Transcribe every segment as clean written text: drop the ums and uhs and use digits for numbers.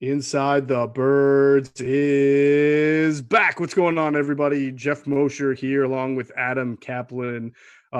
Inside the Birds is back. What's going on, everybody? Jeff Mosher here, along with Adam Caplan.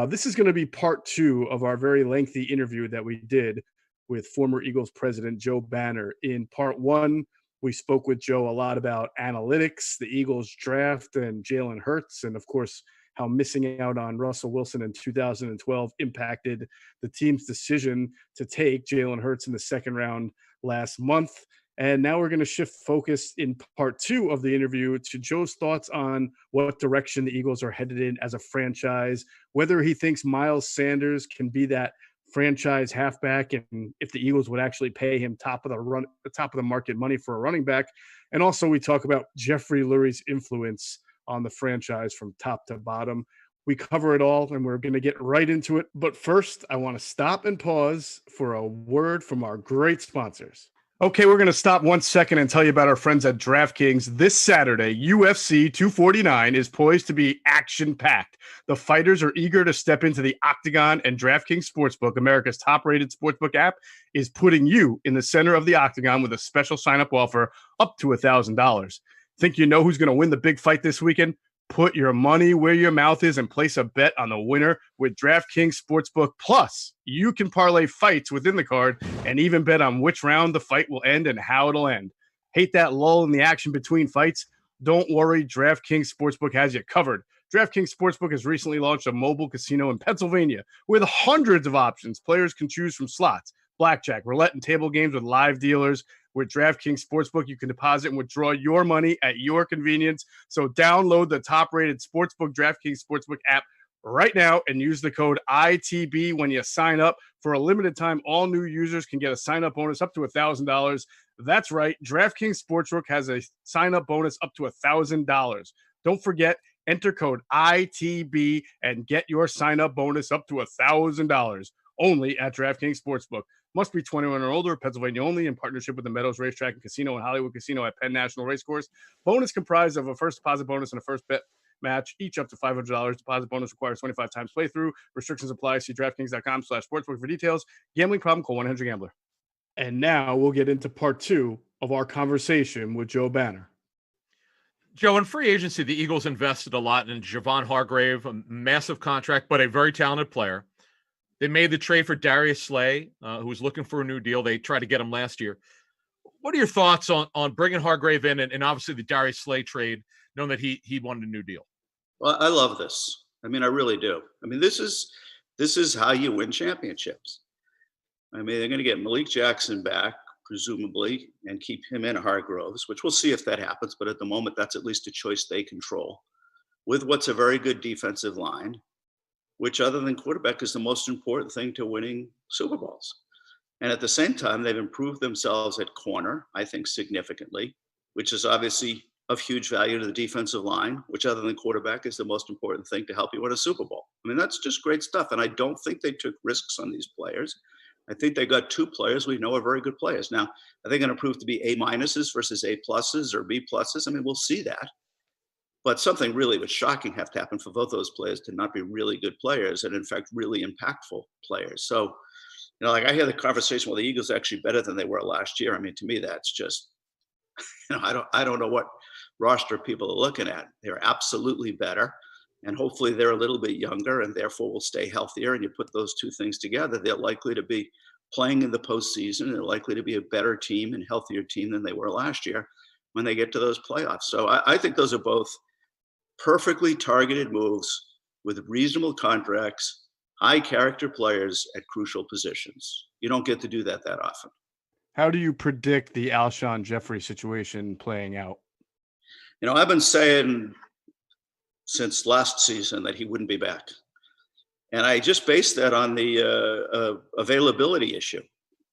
This is going to be part two of our very lengthy interview that we did with former Eagles president Joe Banner. In part one, we spoke with Joe a lot about analytics, the Eagles draft, and Jalen Hurts, and of course, how missing out on Russell Wilson in 2012 impacted the team's decision to take Jalen Hurts in the second round last month. And now we're going to shift focus in part two of the interview to Joe's thoughts on what direction the Eagles are headed in as a franchise, whether he thinks Miles Sanders can be that franchise halfback, and if the Eagles would actually pay him top of the market money for a running back. And also we talk about Jeffrey Lurie's influence on the franchise from top to bottom. We cover it all, and we're going to get right into it. But first, I want to stop and pause for a word from our great sponsors. Okay, we're going to stop 1 second and tell you about our friends at DraftKings. This Saturday, UFC 249 is poised to be action-packed. The fighters are eager to step into the octagon, and DraftKings Sportsbook, America's top-rated sportsbook app, is putting you in the center of the octagon with a special sign-up offer up to $1,000. Think you know who's going to win the big fight this weekend? Put your money where your mouth is and place a bet on the winner with DraftKings Sportsbook. Plus, you can parlay fights within the card and even bet on which round the fight will end and how it'll end. Hate that lull in the action between fights? Don't worry, DraftKings Sportsbook has you covered. DraftKings Sportsbook has recently launched a mobile casino in Pennsylvania with hundreds of options. Players can choose from slots, blackjack, roulette, and table games with live dealers. With DraftKings Sportsbook, you can deposit and withdraw your money at your convenience. So download the top-rated Sportsbook DraftKings Sportsbook app right now and use the code ITB when you sign up. For a limited time, all new users can get a sign-up bonus up to $1,000. That's right, DraftKings Sportsbook has a sign-up bonus up to $1,000. Don't forget, enter code ITB and get your sign-up bonus up to $1,000 only at DraftKings Sportsbook. Must be 21 or older, Pennsylvania only, in partnership with the Meadows Racetrack and Casino and Hollywood Casino at Penn National Racecourse. Bonus comprised of a first deposit bonus and a first bet match, each up to $500. Deposit bonus requires 25 times playthrough. Restrictions apply. See DraftKings.com/sportsbook for details. Gambling problem? Call 1-800-GAMBLER. And now we'll get into part two of our conversation with Joe Banner. Joe, in free agency, the Eagles invested a lot in Javon Hargrave, a massive contract, but a very talented player. They made the trade for Darius Slay, who was looking for a new deal. They tried to get him last year. What are your thoughts on bringing Hargrave in and obviously the Darius Slay trade, knowing that he wanted a new deal? Well, I love this. I mean, I really do. I mean, this is how you win championships. I mean, they're going to get Malik Jackson back, presumably, and keep him in Hargroves, which we'll see if that happens. But at the moment, that's at least a choice they control, with what's a very good defensive line, which other than quarterback is the most important thing to winning Super Bowls. And at the same time, they've improved themselves at corner, I think, significantly, which is obviously of huge value to the defensive line, which other than quarterback is the most important thing to help you win a Super Bowl. I mean, that's just great stuff. And I don't think they took risks on these players. I think they got two players we know are very good players. Now, are they going to prove to be A- versus A+ or B+? I mean, we'll see that. But something really was shocking have to happen for both those players to not be really good players and, in fact, really impactful players. So, you know, like I hear the conversation, well, the Eagles are actually better than they were last year. I mean, to me, that's just, you know, I don't know what roster people are looking at. They're absolutely better. And hopefully they're a little bit younger and therefore will stay healthier. And you put those two things together, they're likely to be playing in the postseason. They're likely to be a better team and healthier team than they were last year when they get to those playoffs. So I think those are both perfectly targeted moves with reasonable contracts, high character players at crucial positions. You don't get to do that often. How do you predict the Alshon Jeffery situation playing out? You know, I've been saying since last season that he wouldn't be back. And I just based that on the availability issue.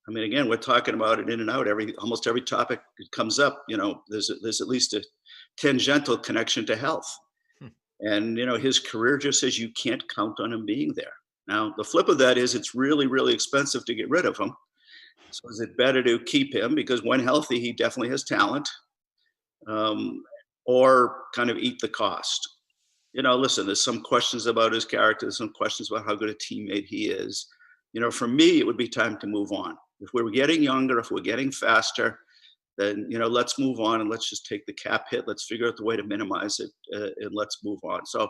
I mean, again, we're talking about it in and out. Almost every topic that comes up, you know, there's at least a tangential connection to health. And, you know, his career just says you can't count on him being there. Now, the flip of that is it's really, really expensive to get rid of him. So is it better to keep him because when healthy, he definitely has talent, or kind of eat the cost? You know, listen, there's some questions about his character, there's some questions about how good a teammate he is. You know, for me, it would be time to move on. If we're getting younger, if we're getting faster, then, let's move on and let's just take the cap hit. Let's figure out the way to minimize it, and let's move on. So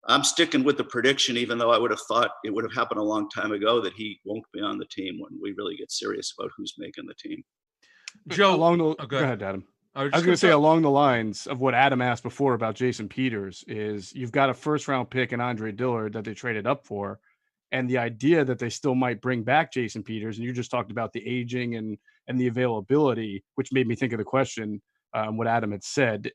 I'm sticking with the prediction, even though I would have thought it would have happened a long time ago that he won't be on the team when we really get serious about who's making the team. Joe, go ahead, Adam. I was going to say along the lines of what Adam asked before about Jason Peters is you've got a first-round pick in Andre Dillard that they traded up for, and the idea that they still might bring back Jason Peters, and you just talked about the aging and the availability, which made me think of the question, what Adam had said.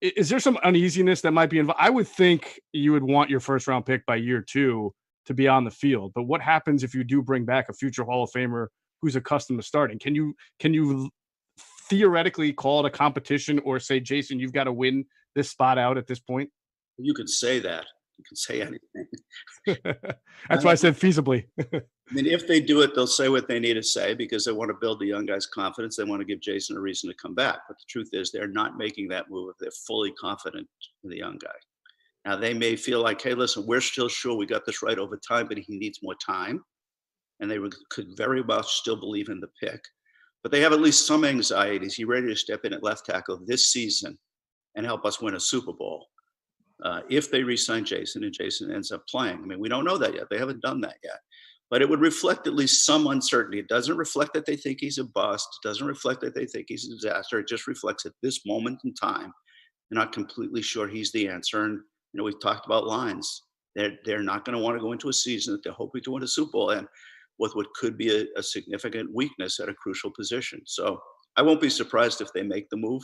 Is there some uneasiness that might be involved? I would think you would want your first-round pick by year 2 to be on the field, but what happens if you do bring back a future Hall of Famer who's accustomed to starting? Can you theoretically call it a competition or say, Jason, you've got to win this spot out at this point? You could say that. You can say anything. That's why I said feasibly. I mean, if they do it, they'll say what they need to say because they want to build the young guy's confidence. They want to give Jason a reason to come back. But the truth is they're not making that move if they're fully confident in the young guy. Now, they may feel like, hey, listen, we're still sure we got this right over time, but he needs more time. And they could very much still believe in the pick. But they have at least some anxiety. Is he ready to step in at left tackle this season and help us win a Super Bowl? If they re-sign Jason and Jason ends up playing. I mean, we don't know that yet. They haven't done that yet. But it would reflect at least some uncertainty. It doesn't reflect that they think he's a bust. It doesn't reflect that they think he's a disaster. It just reflects at this moment in time, they're not completely sure he's the answer. And, we've talked about lines. They're not going to want to go into a season that they're hoping to win a Super Bowl and with what could be a significant weakness at a crucial position. So I won't be surprised if they make the move.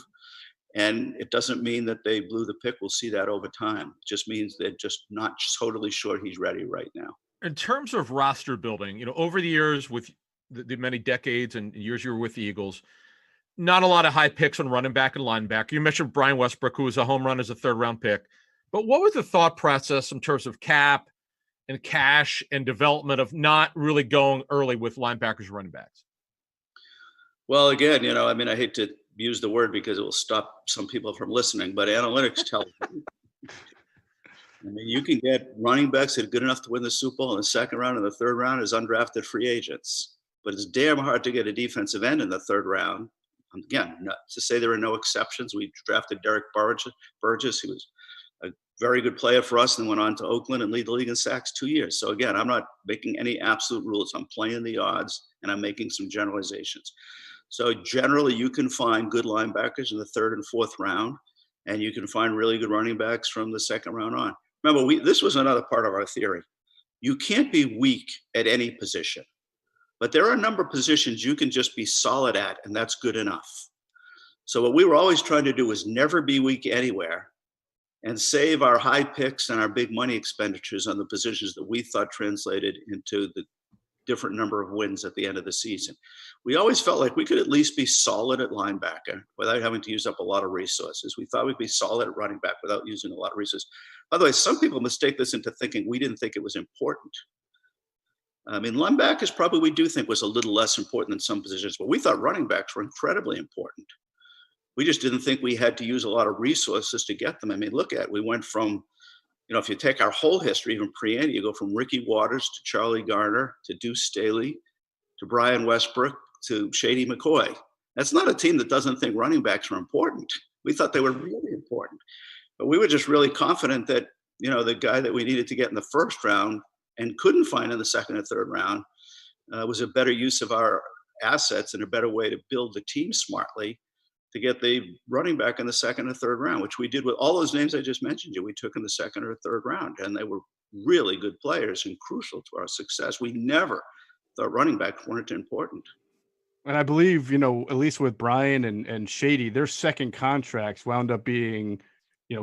And it doesn't mean that they blew the pick. We'll see that over time. It just means they're just not totally sure he's ready right now. In terms of roster building, over the years with the many decades and years you were with the Eagles, not a lot of high picks on running back and linebacker. You mentioned Brian Westbrook, who was a home run as a third-round pick. But what was the thought process in terms of cap and cash and development of not really going early with linebackers and running backs? Well, again, I hate to use the word because it will stop some people from listening, but analytics tell you. You can get running backs that are good enough to win the Super Bowl in the second round and the third round as undrafted free agents. But it's damn hard to get a defensive end in the third round. Again, not to say there are no exceptions. We drafted Derek Burgess, who was a very good player for us and went on to Oakland and lead the league in sacks 2 years. So again, I'm not making any absolute rules. I'm playing the odds and I'm making some generalizations. So generally you can find good linebackers in the third and fourth round, and you can find really good running backs from the second round on. Remember, this was another part of our theory. You can't be weak at any position, but there are a number of positions you can just be solid at, and that's good enough. So what we were always trying to do was never be weak anywhere and save our high picks and our big money expenditures on the positions that we thought translated into the different number of wins at the end of the season. We always felt like we could at least be solid at linebacker without having to use up a lot of resources. We thought we'd be solid at running back without using a lot of resources. By the way, some people mistake this into thinking we didn't think it was important. Linebackers probably we do think was a little less important than some positions, but we thought running backs were incredibly important. We just didn't think we had to use a lot of resources to get them. We went from, if you take our whole history, even pre-Andy, you go from Ricky Watters to Charlie Garner to Deuce Staley to Brian Westbrook to Shady McCoy. That's not a team that doesn't think running backs are important. We thought they were really important. But we were just really confident that, the guy that we needed to get in the first round and couldn't find in the second and third round was a better use of our assets and a better way to build the team smartly to get the running back in the second and third round, which we did with all those names I just mentioned you. We took in the second or third round, and they were really good players and crucial to our success. We never thought running backs weren't important. And I believe, at least with Brian and Shady, their second contracts wound up being,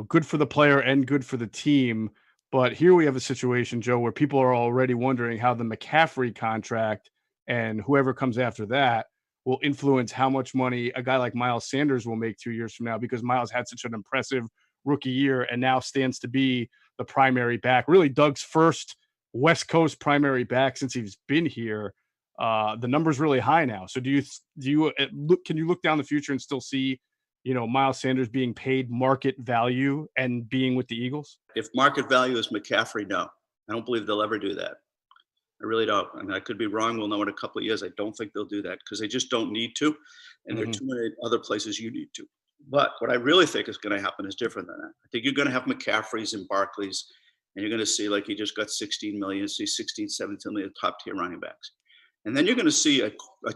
good for the player and good for the team. But here we have a situation, Joe, where people are already wondering how the McCaffrey contract and whoever comes after that will influence how much money a guy like Miles Sanders will make 2 years from now, because Miles had such an impressive rookie year and now stands to be the primary back, really Doug's first West Coast primary back since he's been here. The number's really high now. So can you look down the future and still see, Miles Sanders being paid market value and being with the Eagles? If market value is McCaffrey, no, I don't believe they'll ever do that. I really don't. I mean, I could be wrong. We'll know in a couple of years. I don't think they'll do that because they just don't need to. And there are too many other places you need to. But what I really think is going to happen is different than that. I think you're going to have McCaffreys and Barkleys, and you're going to see, like, you just got 16 million, see 16, 17 million top tier running backs. And then you're going to see a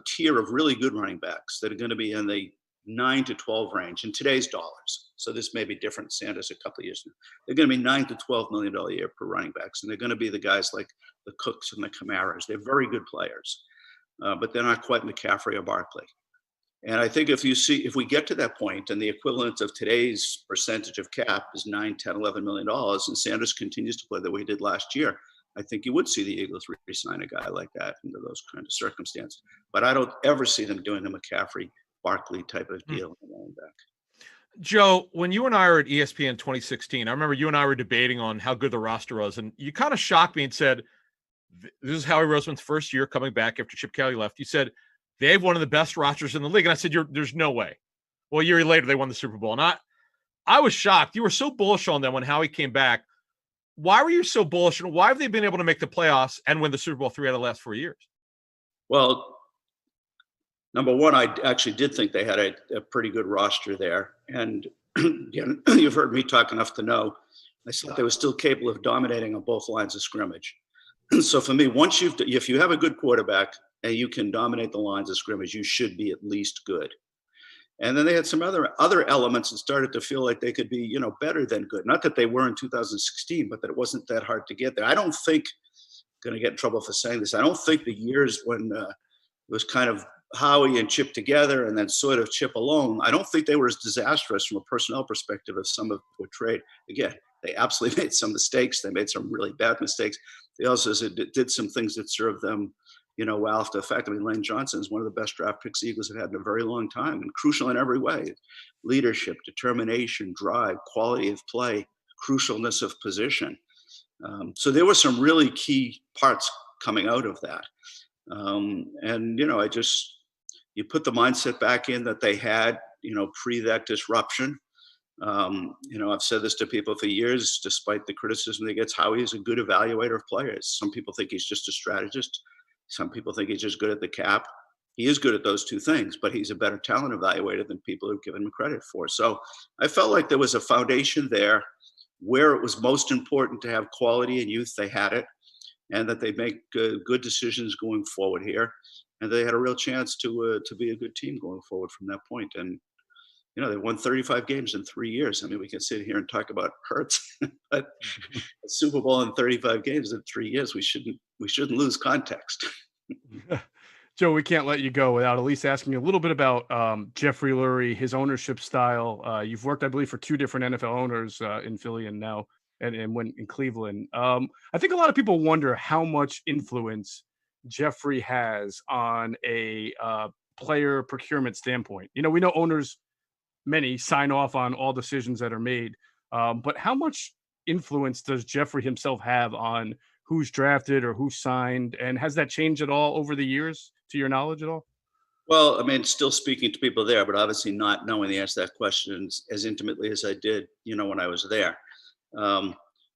tier of really good running backs that are going to be in the 9 to 12 range in today's dollars. So this may be different, Sanders, a couple of years now. They're going to be $9 to $12 million a year per running backs. And they're going to be the guys like the Cooks and the Camaras. They're very good players, but they're not quite McCaffrey or Barkley. And I think if we get to that point and the equivalent of today's percentage of cap is 9, 10, $11 million, and Sanders continues to play the way he did last year, I think you would see the Eagles re-sign a guy like that under those kind of circumstances. But I don't ever see them doing a McCaffrey, Barkley type of deal in the running back. Joe, when you and I were at ESPN 2016, I remember you and I were debating on how good the roster was, and you kind of shocked me and said, this is Howie Roseman's first year coming back after Chip Kelly left. You said, they have one of the best rosters in the league. And I said, there's no way. Well, a year later, they won the Super Bowl. And I was shocked. You were so bullish on them when Howie came back. Why were you so bullish? And why have they been able to make the playoffs and win the Super Bowl 3 out of the last 4 years? Well, number one, I actually did think they had a pretty good roster there. And again, you've heard me talk enough to know I thought they were still capable of dominating on both lines of scrimmage. So for me, if you have a good quarterback and you can dominate the lines of scrimmage, you should be at least good. And then they had some other elements that started to feel like they could be, better than good. Not that they were in 2016, but that it wasn't that hard to get there. I don't think, going to get in trouble for saying this, I don't think the years when it was kind of Howie and Chip together and then sort of Chip alone, I don't think they were as disastrous from a personnel perspective as some of portrayed. Again, they absolutely made some mistakes. They made some really bad mistakes. They also did some things that served them, well after the fact. I mean, Lane Johnson is one of the best draft picks the Eagles have had in a very long time, and crucial in every way. Leadership, determination, drive, quality of play, crucialness of position. So there were some really key parts coming out of that. You put the mindset back in that they had, pre that disruption. I've said this to people for years, despite the criticism that gets. Howie is a good evaluator of players. Some people think he's just a strategist. Some people think he's just good at the cap. He is good at those two things, but he's a better talent evaluator than people have given him credit for. So I felt like there was a foundation there where it was most important to have quality and youth. They had it, and that they make good decisions going forward here. And they had a real chance to be a good team going forward from that point. And, they won 35 games in 3 years. I mean, we can sit here and talk about Hurts, but a Super Bowl in 35 games in 3 years, we shouldn't lose context. Joe, we can't let you go without at least asking you a little bit about Jeffrey Lurie, his ownership style. You've worked, I believe, for 2 different NFL owners in Philly and now and when in Cleveland. I think a lot of people wonder how much influence Jeffrey has on a player procurement standpoint. We know owners, many, sign off on all decisions that are made. But how much influence does Jeffrey himself have on who's drafted or who's signed? And has that changed at all over the years, to your knowledge at all? Well, I mean, still speaking to people there, but obviously not knowing the answer to that question as intimately as I did, when I was there.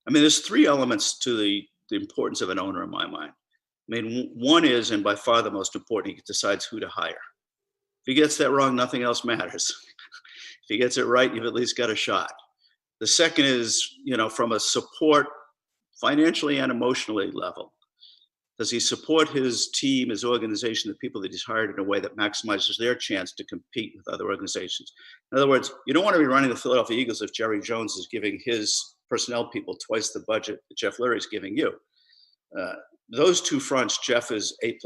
There's 3 elements to the importance of an owner in my mind. I mean, one is, and by far the most important, he decides who to hire. If he gets that wrong, nothing else matters. If he gets it right, you've at least got a shot. The second is, from a support, financially and emotionally level. Does he support his team, his organization, the people that he's hired in a way that maximizes their chance to compete with other organizations? In other words, you don't want to be running the Philadelphia Eagles if Jerry Jones is giving his personnel people twice the budget that Jeff Lurie is giving you. Those 2 fronts, Jeff is A+.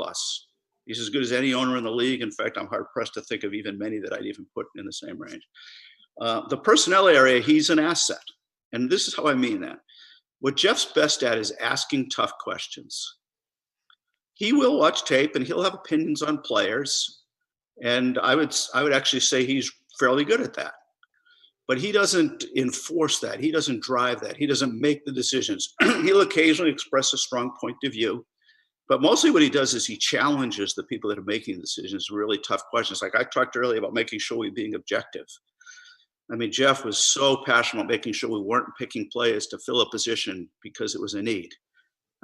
He's as good as any owner in the league. In fact, I'm hard-pressed to think of even many that I'd even put in the same range. The personnel area, he's an asset. And this is how I mean that. What Jeff's best at is asking tough questions. He will watch tape and he'll have opinions on players. And I would actually say he's fairly good at that. But he doesn't enforce that. He doesn't drive that. He doesn't make the decisions. He'll occasionally express a strong point of view. But mostly what he does is he challenges the people that are making the decisions, really tough questions. Like I talked earlier about making sure we're being objective. I mean, Jeff was so passionate about making sure we weren't picking players to fill a position because it was a need.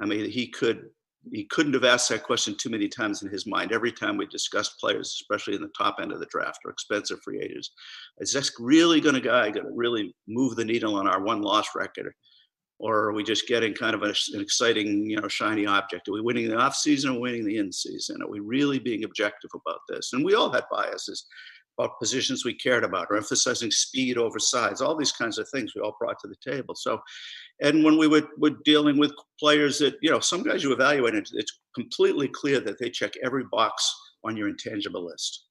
I mean, he could he couldn't have asked that question too many times in his mind. Every time we discussed players, especially in the top end of the draft or expensive free agents, is this really going to really move the needle on our one-loss record? Or are we just getting kind of an exciting, shiny object? Are we winning the offseason or winning the in-season? Are we really being objective about this? And we all had biases about positions we cared about, or emphasizing speed over size, all these kinds of things we all brought to the table. So, and when we were dealing with players that, some guys you evaluate, it's completely clear that they check every box on your intangible list.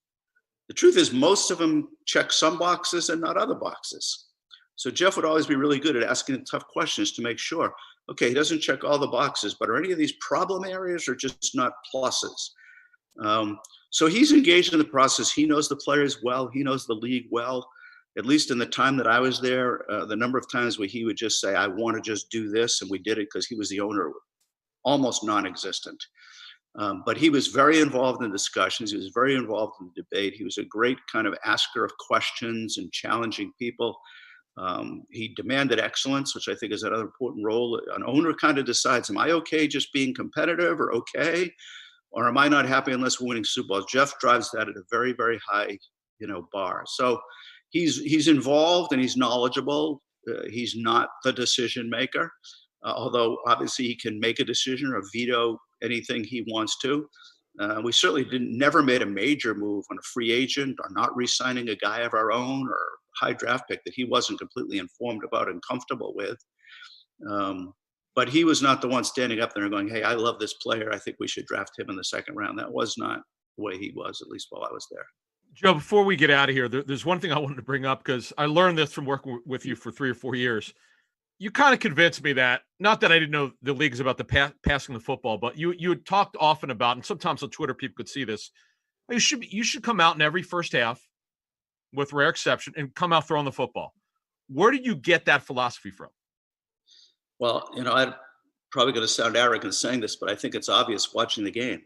The truth is most of them check some boxes and not other boxes. So Geoff would always be really good at asking tough questions to make sure, okay, he doesn't check all the boxes, but are any of these problem areas or just not pluses? So he's engaged in the process. He knows the players well. He knows the league well. At least in the time that I was there, the number of times where he would just say, I want to just do this. And we did it because he was the owner, almost non-existent. But he was very involved in discussions. He was very involved in the debate. He was a great kind of asker of questions and challenging people. He demanded excellence, which I think is another important role. An owner kind of decides, am I okay just being competitive or okay? Or am I not happy unless we're winning Super Bowls? Geoff drives that at a very, very high, bar. So he's involved and he's knowledgeable. He's not the decision maker, although obviously he can make a decision or veto anything he wants to. We certainly never made a major move on a free agent or not re-signing a guy of our own or high draft pick that he wasn't completely informed about and comfortable with. But he was not the one standing up there and going, hey, I love this player. I think we should draft him in the second round. That was not the way he was, at least while I was there. Joe, before we get out of here, there's one thing I wanted to bring up because I learned this from working with you for 3 or 4 years. You kind of convinced me that, not that I didn't know the league is about the passing the football, but you had talked often about, and sometimes on Twitter people could see this, you should come out in every first half, with rare exception, and come out throwing the football. Where did you get that philosophy from? Well, I'm probably going to sound arrogant saying this, but I think it's obvious watching the game.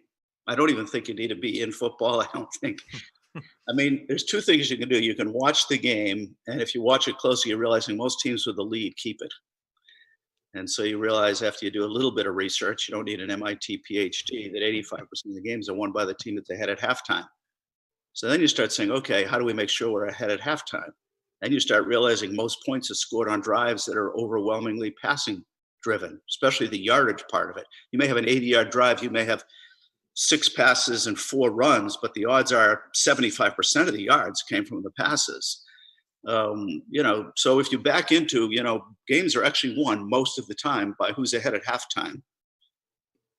I don't even think you need to be in football. I don't think. I mean, there's 2 things you can do. You can watch the game, and if you watch it closely, you're realizing most teams with the lead keep it. And so you realize after you do a little bit of research, you don't need an MIT PhD, that 85% of the games are won by the team that they had at halftime. So then you start saying, okay, how do we make sure we're ahead at halftime? Then you start realizing most points are scored on drives that are overwhelmingly passing driven, especially the yardage part of it. You may have an 80-yard drive. You may have 6 passes and 4 runs, but the odds are 75% of the yards came from the passes. So if you back into, games are actually won most of the time by who's ahead at halftime.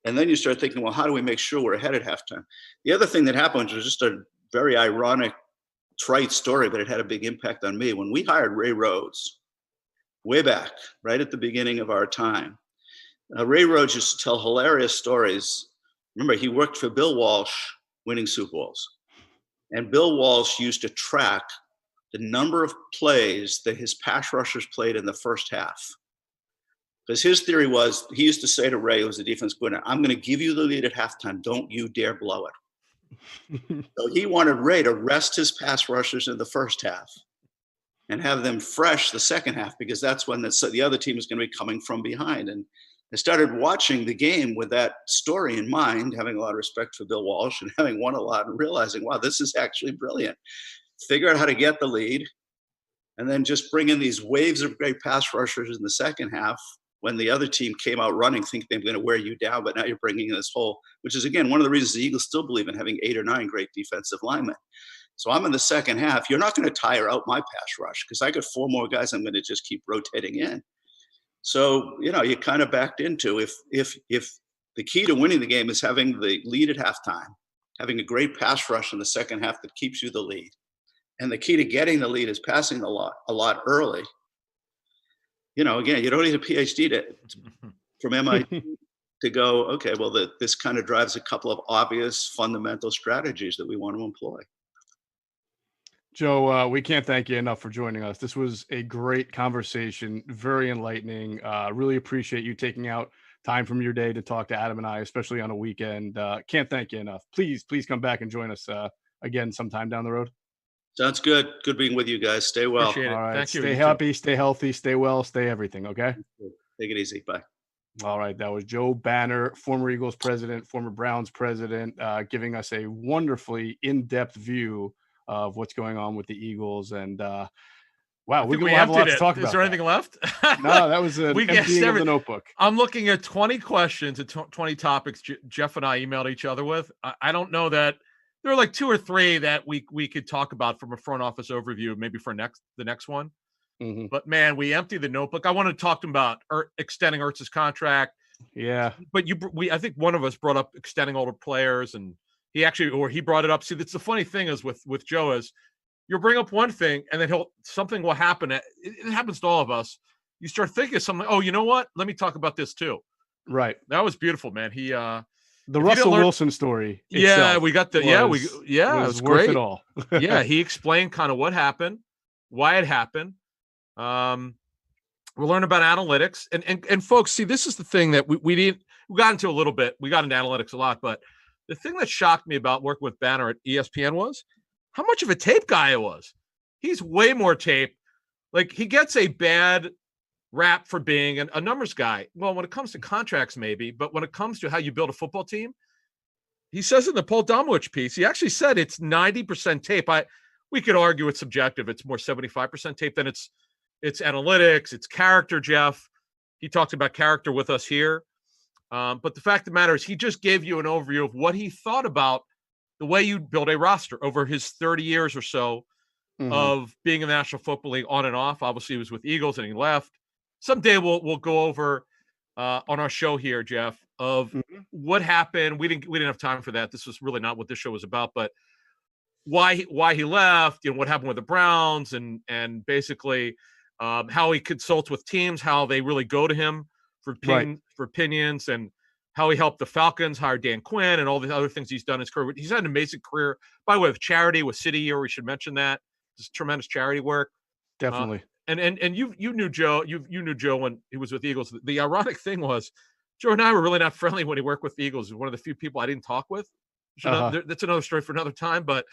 And then you start thinking, well, how do we make sure we're ahead at halftime? The other thing that happened was just a very ironic, trite story, but it had a big impact on me. When we hired Ray Rhodes, way back, right at the beginning of our time, Ray Rhodes used to tell hilarious stories. Remember, he worked for Bill Walsh winning Super Bowls. And Bill Walsh used to track the number of plays that his pass rushers played in the first half. Because his theory was, he used to say to Ray, who was the defense coordinator, I'm going to give you the lead at halftime. Don't you dare blow it. So he wanted Ray to rest his pass rushers in the first half and have them fresh the second half, because that's when the other team is going to be coming from behind. And I started watching the game with that story in mind, having a lot of respect for Bill Walsh and having won a lot and realizing, wow, this is actually brilliant. Figure out how to get the lead and then just bring in these waves of great pass rushers in the second half when the other team came out running, thinking they were going to wear you down, but now you're bringing in this whole, which is, again, one of the reasons the Eagles still believe in having 8 or 9 great defensive linemen. So I'm in the second half. You're not going to tire out my pass rush because I got 4 more guys I'm going to just keep rotating in. So, you kind of backed into if the key to winning the game is having the lead at halftime, having a great pass rush in the second half that keeps you the lead, and the key to getting the lead is passing a lot early. Again, you don't need a PhD from MIT to go, okay, well, this kind of drives a couple of obvious fundamental strategies that we want to employ. Joe, we can't thank you enough for joining us. This was a great conversation, very enlightening. Really appreciate you taking out time from your day to talk to Adam and I, especially on a weekend. Can't thank you enough. Please come back and join us again sometime down the road. Sounds good. Good being with you guys. Stay well. Appreciate it. All right. Thank you. Stay happy, stay healthy, stay well, stay everything. Okay. Take it easy. Bye. All right, that was Joe Banner, former Eagles president, former Browns president, giving us a wonderfully in-depth view of what's going on with the Eagles. And wow, we're going to have a lot to talk about. Is there anything left? No, that was an emptying of the notebook. I'm looking at 20 questions and 20 topics Jeff and I emailed each other with. I don't know that there are like 2 or 3 that we could talk about from a front office overview, maybe for the next one. Mm-hmm. But man, we emptied the notebook. I wanted to talk to him about extending Ertz's contract. Yeah, but I think one of us brought up extending older players, and he brought it up. See, that's the funny thing is with Joe is you'll bring up one thing, and then something will happen. It happens to all of us. You start thinking of something. Oh, you know what? Let me talk about this too. Right. That was beautiful, man. The Russell Wilson story. Yeah, we got the. It was worth great. It all. Yeah, he explained kind of what happened, why it happened. We'll learn about analytics and folks, see, this is the thing that we got into a little bit. We got into analytics a lot, but the thing that shocked me about working with Banner at ESPN was how much of a tape guy it was. He's way more tape. Like, he gets a bad rap for being a numbers guy. Well, when it comes to contracts, maybe, but when it comes to how you build a football team, he says in the Paul Domowitch piece, he actually said it's 90% tape. We could argue it's subjective. It's more 75% tape than it's analytics, it's character, Jeff. He talked about character with us here. But the fact of the matter is he just gave you an overview of what he thought about the way you build a roster over his 30 years or so of being in the National Football League on and off. Obviously, he was with Eagles and he left. Someday we'll go over on our show here, Jeff, of what happened. We didn't have time for that. This was really not what this show was about, but why he left, what happened with the Browns, and basically how he consults with teams, how they really go to him for opinions, and how he helped the Falcons hire Dan Quinn and all the other things he's done in his career. He's had an amazing career, by the way, with charity, with City Year. We should mention that. Just tremendous charity work. Definitely. And you knew Joe. You knew Joe when he was with the Eagles. The ironic thing was, Joe and I were really not friendly when he worked with the Eagles. He was one of the few people I didn't talk with. That's another story for another time. But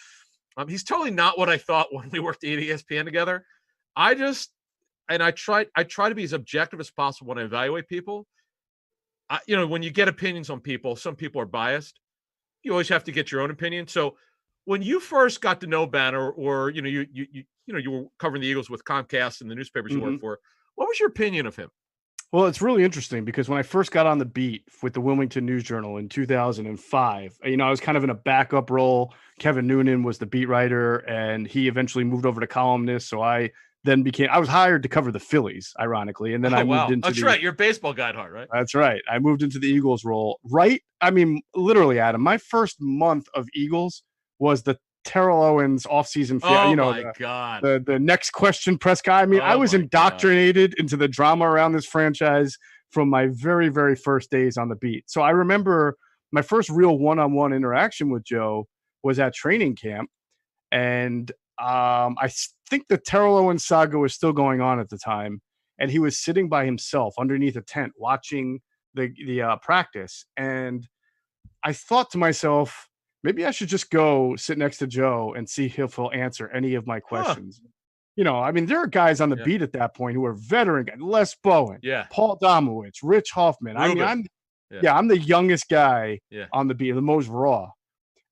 he's totally not what I thought when we worked at ESPN together. I try to be as objective as possible when I evaluate people. When you get opinions on people, some people are biased. You always have to get your own opinion. So when you first got to know Banner, or you were covering the Eagles with Comcast and the newspapers you worked for, what was your opinion of him? Well, it's really interesting because when I first got on the beat with the Wilmington News Journal in 2005, I was kind of in a backup role. Kevin Noonan was the beat writer, and he eventually moved over to columnist. So I was hired to cover the Phillies, ironically. And then I moved into That's right. You're a baseball guy at heart, right? That's right. I moved into the Eagles role. Right. I mean, literally, Adam, my first month of Eagles was the Terrell Owens offseason. God. The next question press guy. I mean, I was indoctrinated into the drama around this franchise from my very, very first days on the beat. So I remember my first real one-on-one interaction with Joe was at training camp. And I think the Terrell Owens saga was still going on at the time. And he was sitting by himself underneath a tent watching the practice. And I thought to myself, maybe I should just go sit next to Joe and see if he'll answer any of my questions. I mean, there are guys on the beat at that point who are veteran guys, Les Bowen, Paul Domowitch, Rich Hoffman. Ruben. I mean, I'm the youngest guy on the beat, the most raw.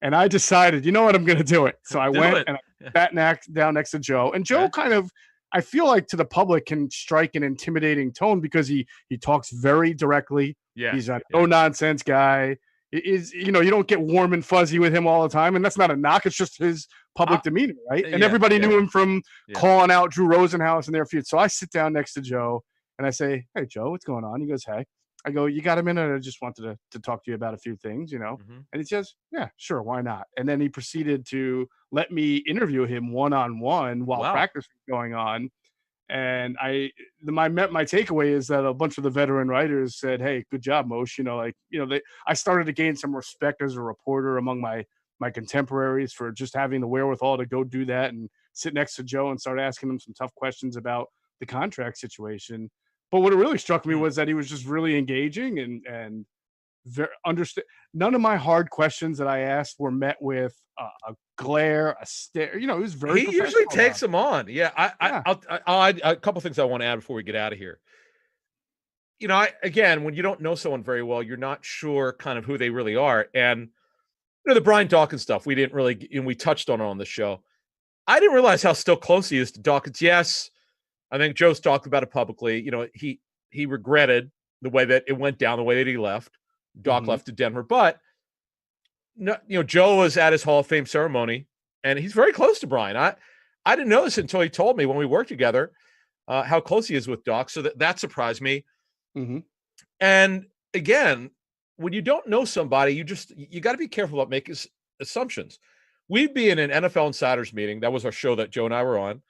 And I decided, you know what, I'm going to do it. So I went and I sat down next to Joe. And Joe kind of, I feel like to the public, can strike an intimidating tone because he talks very directly. Yeah. He's a no-nonsense guy. You don't get warm and fuzzy with him all the time. And that's not a knock. It's just his public demeanor, right? And everybody knew him from calling out Drew Rosenhaus and their feud. So I sit down next to Joe and I say, hey, Joe, what's going on? He goes, hey. I go, you got a minute? I just wanted to talk to you about a few things, And he says, yeah, sure, why not? And then he proceeded to let me interview him one-on-one while practice was going on. And my takeaway is that a bunch of the veteran writers said, hey, good job, Moshe. I started to gain some respect as a reporter among my contemporaries for just having the wherewithal to go do that and sit next to Joe and start asking him some tough questions about the contract situation. But what really struck me was that he was just really engaging and very understand. None of my hard questions that I asked were met with a glare, a stare. It was very. He usually takes them on. Yeah, I'll add a couple things I want to add before we get out of here. again, when you don't know someone very well, you're not sure kind of who they really are. And, the Brian Dawkins stuff, we didn't really, and we touched on it on the show. I didn't realize how still close he is to Dawkins. Yes, I think Joe's talked about it publicly. He regretted the way that it went down, the way that he left. Doc left to Denver. But, Joe was at his Hall of Fame ceremony, and he's very close to Brian. I didn't know this until he told me when we worked together how close he is with Doc. So that surprised me. Mm-hmm. And again, when you don't know somebody, you got to be careful about making assumptions. We'd be in an NFL Insiders meeting. That was our show that Joe and I were on.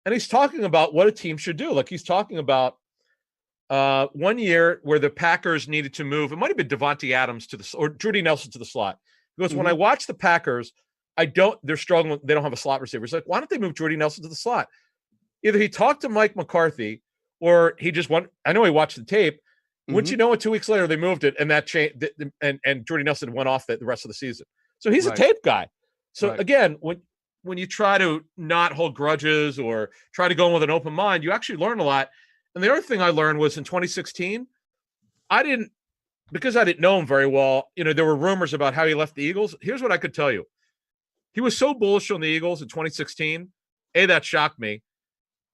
And he's talking about what a team should do. Like he's talking about 1 year where the Packers needed to move. It might have been Devontae Adams or Jordy Nelson to the slot. Because when I watch the Packers, they're struggling. They don't have a slot receiver. It's like, why don't they move Jordy Nelson to the slot? Either he talked to Mike McCarthy or he just I know he watched the tape. Once you know it, 2 weeks later, they moved it and that changed. And Jordy Nelson went off the rest of the season. So he's a tape guy. So again, when you try to not hold grudges or try to go in with an open mind, you actually learn a lot. And the other thing I learned was in 2016, because I didn't know him very well, there were rumors about how he left the Eagles. Here's what I could tell you. He was so bullish on the Eagles in 2016. That shocked me.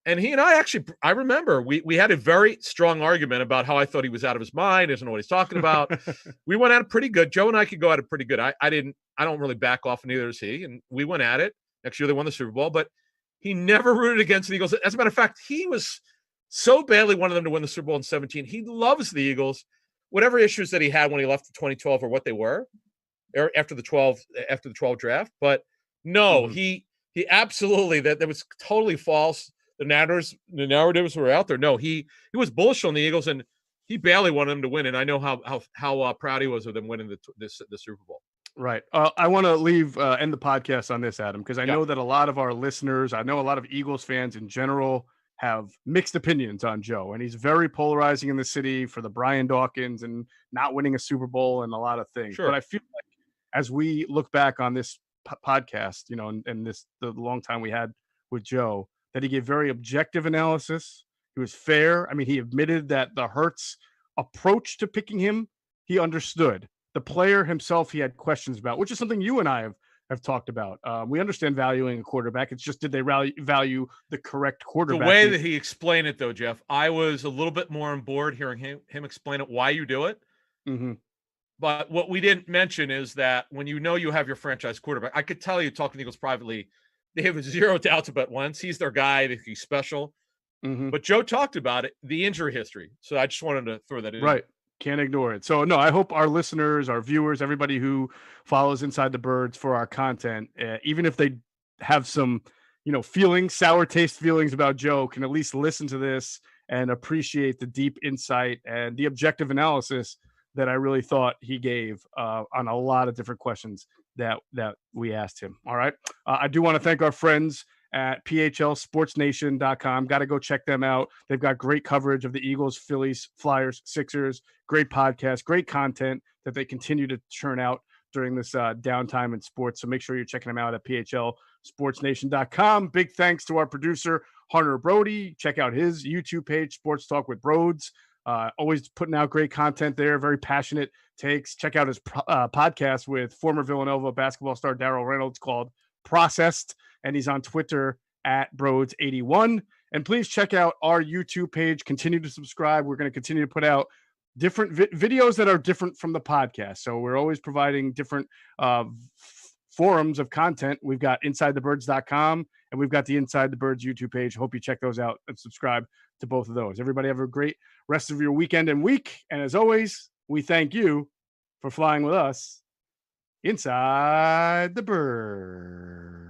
And he and I remember we had a very strong argument about how I thought he was out of his mind, doesn't know what he's talking about. We went at it pretty good. Joe and I could go at it pretty good. I don't really back off, and neither does he. And we went at it. Next year they won the Super Bowl, but he never rooted against the Eagles. As a matter of fact, he was so badly wanted them to win the Super Bowl in 2017. He loves the Eagles. Whatever issues that he had when he left in 2012 or what they were, or after the 12 draft. But no, he absolutely that was totally false. The narratives were out there. No, he was bullish on the Eagles, and he barely wanted them to win. And I know how proud he was of them winning the Super Bowl. Right. I want to end the podcast on this, Adam, because I know that a lot of our listeners, I know a lot of Eagles fans in general have mixed opinions on Joe, and he's very polarizing in the city for the Brian Dawkins and not winning a Super Bowl and a lot of things. Sure. But I feel like as we look back on this podcast, and the long time we had with Joe, that he gave very objective analysis. He was fair. I mean, he admitted that the Hurts approach to picking him, he understood. The player himself, he had questions about, which is something you and I have talked about. We understand valuing a quarterback. It's just, did they value the correct quarterback? The way that he explained it, though, Geoff, I was a little bit more on board hearing him explain it, why you do it. Mm-hmm. But what we didn't mention is that when you have your franchise quarterback, I could tell you talking to the Eagles privately, they have zero doubts about Wentz. He's their guy. He's special. Mm-hmm. But Joe talked about it, the injury history. So I just wanted to throw that in. Right. Can't ignore it. So, no, I hope our listeners, our viewers, everybody who follows Inside the Birds for our content, even if they have some, sour taste feelings about Joe, can at least listen to this and appreciate the deep insight and the objective analysis that I really thought he gave on a lot of different questions that we asked him. All right. I do want to thank our friends at phlsportsnation.com. Got to go check them out. They've got great coverage of the Eagles, Phillies, Flyers, Sixers, great podcast, great content that they continue to churn out during this downtime in sports. So make sure you're checking them out at phlsportsnation.com. Big thanks to our producer, Hunter Brody. Check out his YouTube page, Sports Talk with Broads. Always putting out great content there, very passionate takes. Check out his podcast with former Villanova basketball star Darrell Reynolds called Processed, and he's on Twitter at Broads81. And please check out our YouTube page. Continue to subscribe. We're going to continue to put out different videos that are different from the podcast. So we're always providing different forums of content. We've got InsideTheBirds.com, and we've got the Inside the Birds YouTube page. Hope you check those out and subscribe to both of those. Everybody have a great rest of your weekend and week. And as always, we thank you for flying with us inside the bird.